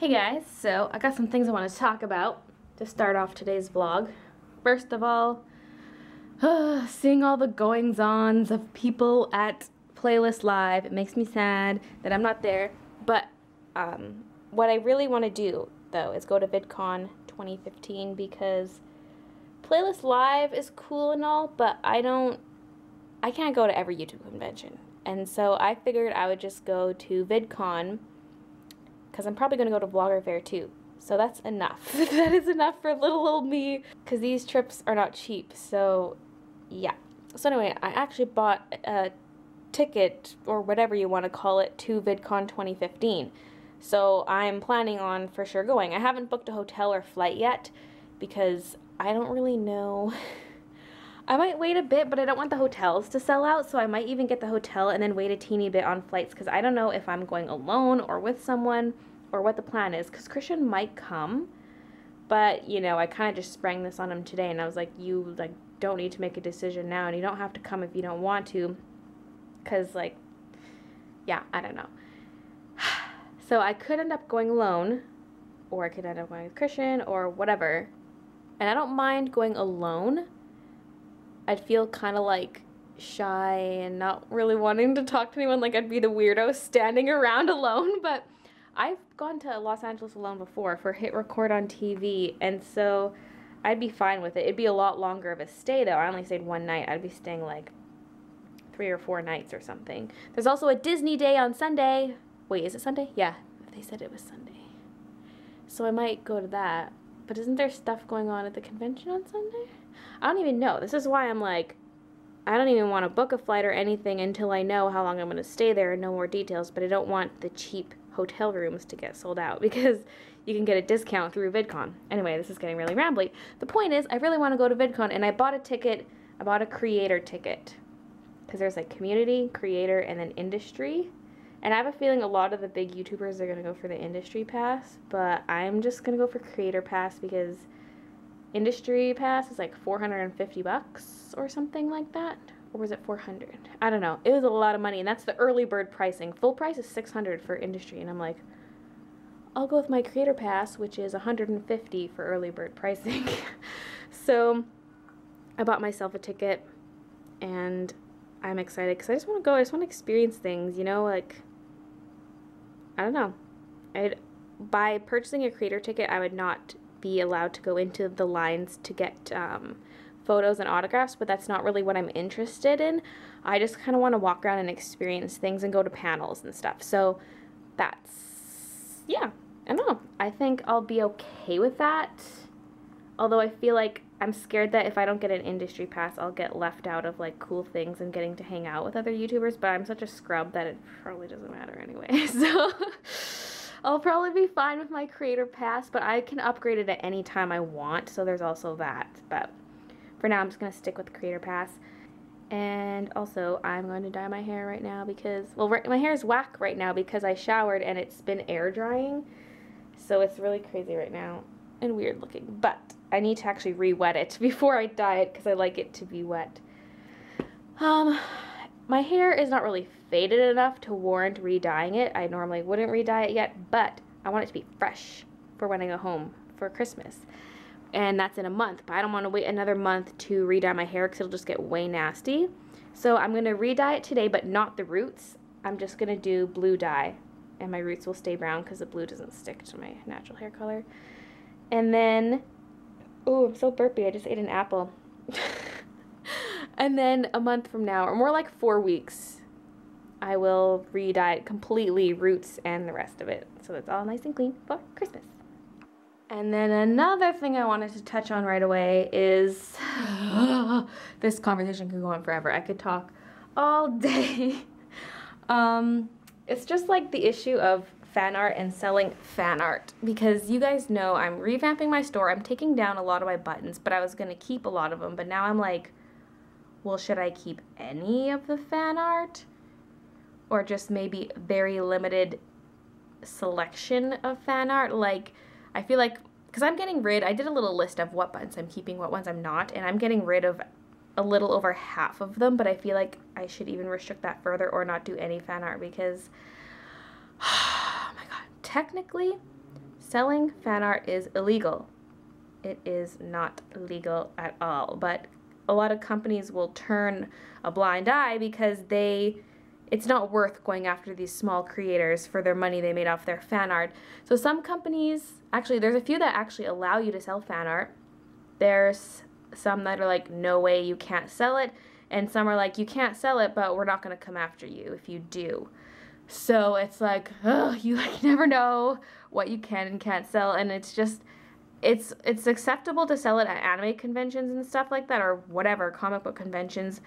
Hey guys, so I got some things I want to talk about to start off today's vlog. First of all, seeing all the goings-ons of people at Playlist Live, it makes me sad that I'm not there, but what I really want to do, though, is go to Vidcon 2015 because Playlist Live is cool and all, but I can't go to every YouTube convention, and so I figured I would just go to Vidcon because I'm probably going to go to Vlogger Fair too. So that's enough. That is enough for little old me, because these trips are not cheap. So yeah. So anyway, I actually bought a ticket, or whatever you want to call it, to VidCon 2015. So I'm planning on for sure going. I haven't booked a hotel or flight yet because I don't really know. I might wait a bit, but I don't want the hotels to sell out, so I might even get the hotel and then wait a teeny bit on flights, because I don't know if I'm going alone or with someone or what the plan is, because Christian might come, but, you know, I kind of just sprang this on him today, and I was like, you, like, don't need to make a decision now, and you don't have to come if you don't want to, because, like, yeah, I don't know. So I could end up going alone, or I could end up going with Christian, or whatever, and I don't mind going alone. I'd feel kind of like shy and not really wanting to talk to anyone, like I'd be the weirdo standing around alone, but I've gone to Los Angeles alone before for Hit Record on TV, and so I'd be fine with it. It'd be a lot longer of a stay though. I only stayed one night. I'd be staying like 3 or 4 nights or something. There's also a Disney day on Sunday. Wait, is it Sunday? Yeah, they said it was Sunday. So I might go to that. But isn't there stuff going on at the convention on Sunday? I don't even know. This is why I'm like, I don't even want to book a flight or anything until I know how long I'm going to stay there and know more details, but I don't want the cheap hotel rooms to get sold out because you can get a discount through VidCon. Anyway, this is getting really rambly. The point is, I really want to go to VidCon, and I bought a ticket. I bought a creator ticket because there's like community, creator, and then industry. And I have a feeling a lot of the big YouTubers are going to go for the industry pass, but I'm just going to go for creator pass because industry pass is like 450 bucks or something like that. Or was it 400? I don't know. It was a lot of money, and that's the early bird pricing. Full price is 600 for industry, and I'm like, I'll go with my creator pass, which is 150 for early bird pricing. So I bought myself a ticket, and I'm excited because I just want to go. I just want to experience things, you know, like, I don't know. By purchasing a creator ticket, I would not be allowed to go into the lines to get photos and autographs, but that's not really what I'm interested in. I just kind of want to walk around and experience things and go to panels and stuff. So that's, yeah, I don't know. I think I'll be okay with that. Although I feel like I'm scared that if I don't get an industry pass, I'll get left out of like cool things and getting to hang out with other YouTubers, but I'm such a scrub that it probably doesn't matter anyway. So I'll probably be fine with my creator pass, but I can upgrade it at any time I want, so there's also that. But for now, I'm just going to stick with the creator pass. And also, I'm going to dye my hair right now because, well, my hair is whack right now because I showered and it's been air drying. So it's really crazy right now and weird looking. But I need to actually re-wet it before I dye it because I like it to be wet. My hair is not really faded enough to warrant re-dyeing it. I normally wouldn't re-dye it yet, but I want it to be fresh for when I go home for Christmas. And that's in a month, but I don't want to wait another month to re-dye my hair because it'll just get way nasty. So I'm going to re-dye it today, but not the roots. I'm just going to do blue dye, and my roots will stay brown because the blue doesn't stick to my natural hair color. And then, oh, I'm so burpy, I just ate an apple. And then a month from now, or more like 4 weeks, I will re-dye it completely, roots and the rest of it. So it's all nice and clean for Christmas. And then another thing I wanted to touch on right away is, this conversation could go on forever. I could talk all day. It's just like the issue of fan art and selling fan art, because you guys know I'm revamping my store. I'm taking down a lot of my buttons, but I was going to keep a lot of them. But now I'm like, well, should I keep any of the fan art? Or just maybe very limited selection of fan art? Like, I feel like, because I'm getting rid, I did a little list of what buttons I'm keeping, what ones I'm not, and I'm getting rid of a little over half of them, but I feel like I should even restrict that further or not do any fan art because, oh my god, technically, selling fan art is illegal. It is not legal at all, but a lot of companies will turn a blind eye because it's not worth going after these small creators for their money they made off their fan art. So some companies, actually there's a few that actually allow you to sell fan art. There's some that are like, no way, you can't sell it. And some are like, you can't sell it, but we're not going to come after you if you do. So it's like, ugh, you like never know what you can and can't sell. And it's just, it's acceptable to sell it at anime conventions and stuff like that, or whatever, comic book conventions.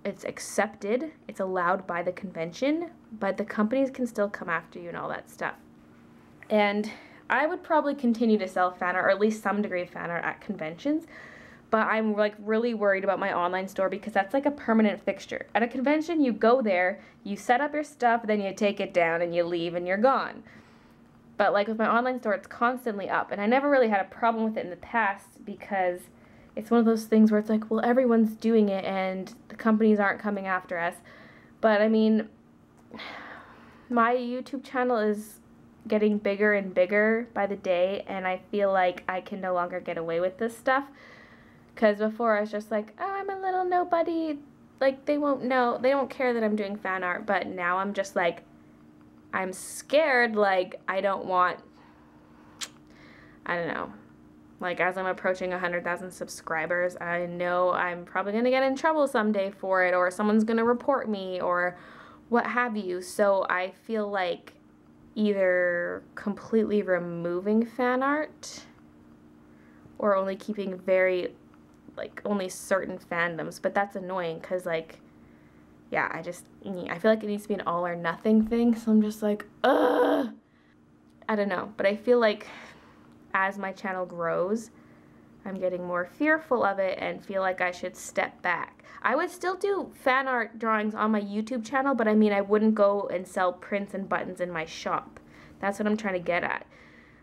It's accepted, it's allowed by the convention, but the companies can still come after you and all that stuff. And I would probably continue to sell fan art, or at least some degree of fan art at conventions, but I'm like really worried about my online store because that's like a permanent fixture. At a convention, you go there, you set up your stuff, then you take it down and you leave and you're gone. But like with my online store, it's constantly up, and I never really had a problem with it in the past because it's one of those things where it's like, well, everyone's doing it and the companies aren't coming after us. But I mean, my YouTube channel is getting bigger and bigger by the day, and I feel like I can no longer get away with this stuff. Because before I was just like, oh, I'm a little nobody, like they won't know, they don't care that I'm doing fan art. But now I'm just like, I'm scared, like I don't know, like as I'm approaching 100,000 subscribers, I know I'm probably going to get in trouble someday for it, or someone's going to report me, or what have you. So I feel like either completely removing fan art, or only keeping only certain fandoms. But that's annoying because, like, yeah, I feel like it needs to be an all or nothing thing. So I'm just like, ugh. I don't know. But I feel like as my channel grows, I'm getting more fearful of it and feel like I should step back. I would still do fan art drawings on my YouTube channel, but I mean, I wouldn't go and sell prints and buttons in my shop. That's what I'm trying to get at.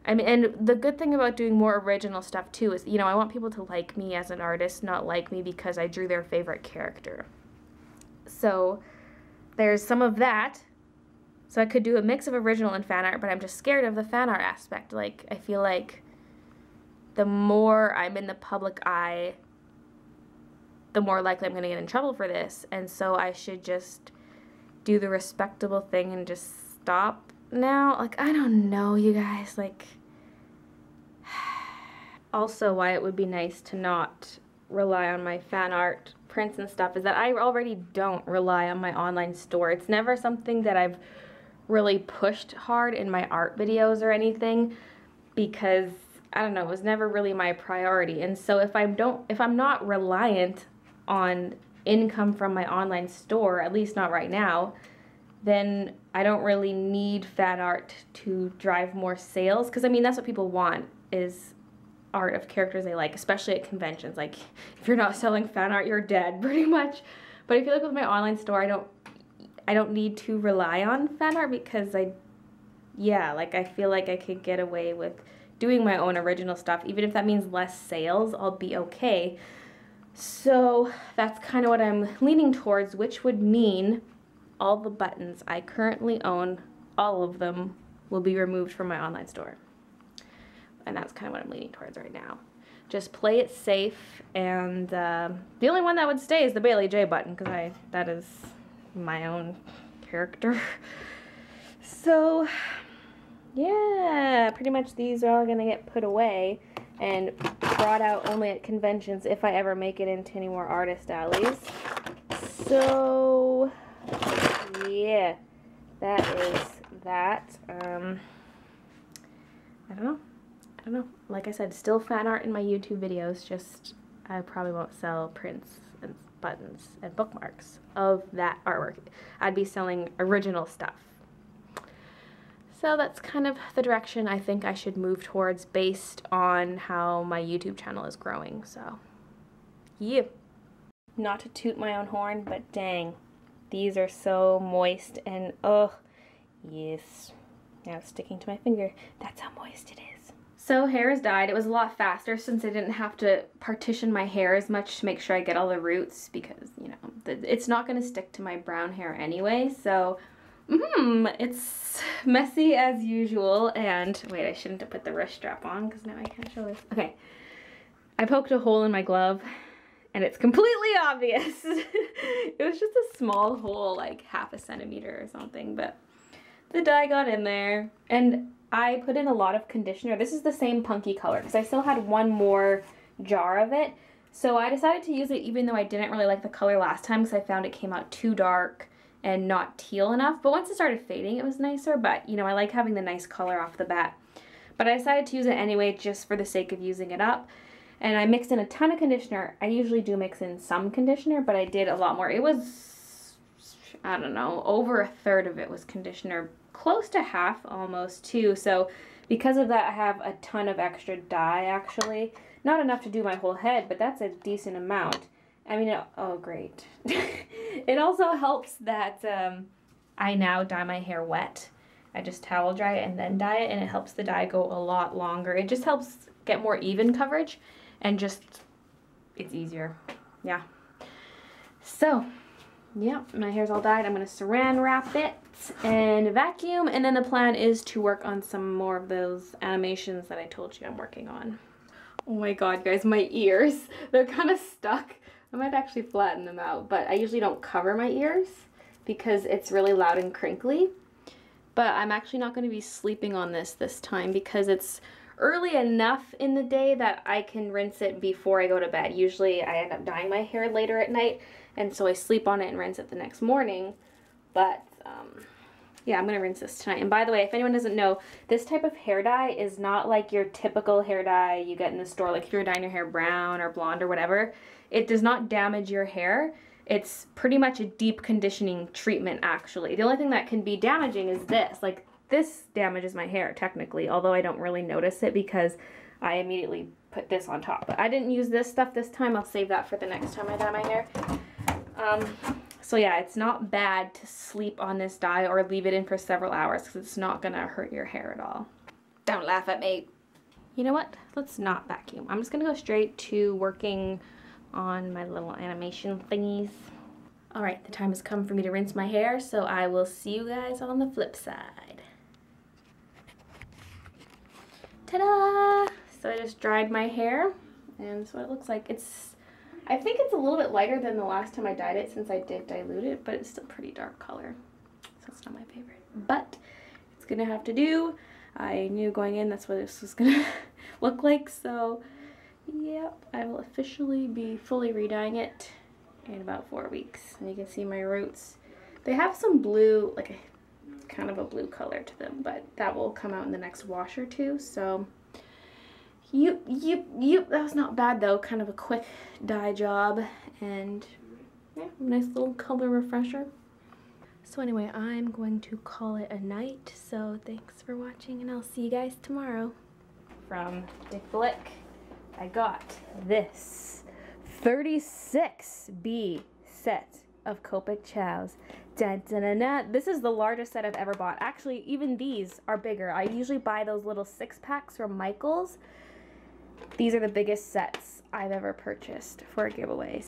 I mean, and the good thing about doing more original stuff too is, I want people to like me as an artist, not like me because I drew their favorite character. So there's some of that. So I could do a mix of original and fan art, but I'm just scared of the fan art aspect. Like, I feel like the more I'm in the public eye, the more likely I'm going to get in trouble for this. And so I should just do the respectable thing and just stop now. Like, I don't know, you guys. Like, also why it would be nice to not rely on my fan art prints and stuff is that I already don't rely on my online store. It's never something that I've really pushed hard in my art videos or anything because, I don't know, it was never really my priority. And so if I'm not reliant on income from my online store, at least not right now, then I don't really need fan art to drive more sales. Because I mean, that's what people want, is art of characters they like, especially at conventions. Like, if you're not selling fan art, you're dead, pretty much. But I feel like with my online store, I don't need to rely on fan art because I feel like I could get away with doing my own original stuff. Even if that means less sales, I'll be okay. So that's kind of what I'm leaning towards, which would mean all the buttons I currently own, all of them, will be removed from my online store. And that's kind of what I'm leaning towards right now. Just play it safe, and the only one that would stay is the Baylee J button, because that is my own character. So yeah, pretty much these are all gonna get put away and brought out only at conventions if I ever make it into any more artist alleys. So yeah, that is that. I don't know. Like I said, still fan art in my YouTube videos, just I probably won't sell prints and buttons and bookmarks of that artwork. I'd be selling original stuff. So that's kind of the direction I think I should move towards based on how my YouTube channel is growing. So yeah. Not to toot my own horn, but dang, these are so moist and oh yes. Now it's sticking to my finger. That's how moist it is. So hair is dyed. It was a lot faster since I didn't have to partition my hair as much to make sure I get all the roots because, it's not going to stick to my brown hair anyway. So It's messy as usual, and wait, I shouldn't have put the wrist strap on because now I can't show this. Okay, I poked a hole in my glove, and it's completely obvious. It was just a small hole, like half a centimeter or something, but the dye got in there, and I put in a lot of conditioner. This is the same punky color because I still had one more jar of it, so I decided to use it even though I didn't really like the color last time because I found it came out too dark and not teal enough. But once it started fading, it was nicer, but you know, I like having the nice color off the bat. But I decided to use it anyway just for the sake of using it up. And I mixed in a ton of conditioner. I usually do mix in some conditioner, but I did a lot more. It was, I don't know, over a third of it was conditioner, close to half almost too. So because of that, I have a ton of extra dye actually. Not enough to do my whole head, but that's a decent amount. I mean, oh great. It also helps that I now dye my hair wet. I just towel dry it and then dye it, and it helps the dye go a lot longer. It just helps get more even coverage, and just, it's easier. Yeah. So, yeah, my hair's all dyed. I'm going to saran wrap it and vacuum, and then the plan is to work on some more of those animations that I told you I'm working on. Oh my god, guys, my ears. They're kind of stuck. I might actually flatten them out, but I usually don't cover my ears because it's really loud and crinkly. But I'm actually not going to be sleeping on this time because it's early enough in the day that I can rinse it before I go to bed. Usually I end up dyeing my hair later at night, and so I sleep on it and rinse it the next morning. But yeah, I'm going to rinse this tonight. And by the way, if anyone doesn't know, this type of hair dye is not like your typical hair dye you get in the store. Like if you're dyeing your hair brown or blonde or whatever, it does not damage your hair. It's pretty much a deep conditioning treatment, actually. The only thing that can be damaging is this. Like, this damages my hair, technically, although I don't really notice it because I immediately put this on top. But I didn't use this stuff this time. I'll save that for the next time I dye my hair. So yeah, it's not bad to sleep on this dye or leave it in for several hours because it's not going to hurt your hair at all. Don't laugh at me. You know what? Let's not vacuum. I'm just going to go straight to working on my little animation thingies. Alright, the time has come for me to rinse my hair, so I will see you guys on the flip side. Ta-da! So I just dried my hair, and that's what it looks like. I think it's a little bit lighter than the last time I dyed it since I did dilute it, but it's still pretty dark color, so it's not my favorite. But it's gonna have to do. I knew going in that's what this was gonna look like, so yep, I will officially be fully re-dyeing it in about 4 weeks. And you can see my roots. They have some blue, like kind of a blue color to them, but that will come out in the next wash or two, so that was not bad though. Kind of a quick dye job, and yeah, nice little color refresher. So anyway, I'm going to call it a night, so thanks for watching, and I'll see you guys tomorrow. From Dick Blick, I got this 36B set of Copic chows. Dun, dun, dun, dun. This is the largest set I've ever bought. Actually, even these are bigger. I usually buy those little 6-packs from Michael's. These are the biggest sets I've ever purchased for a giveaway.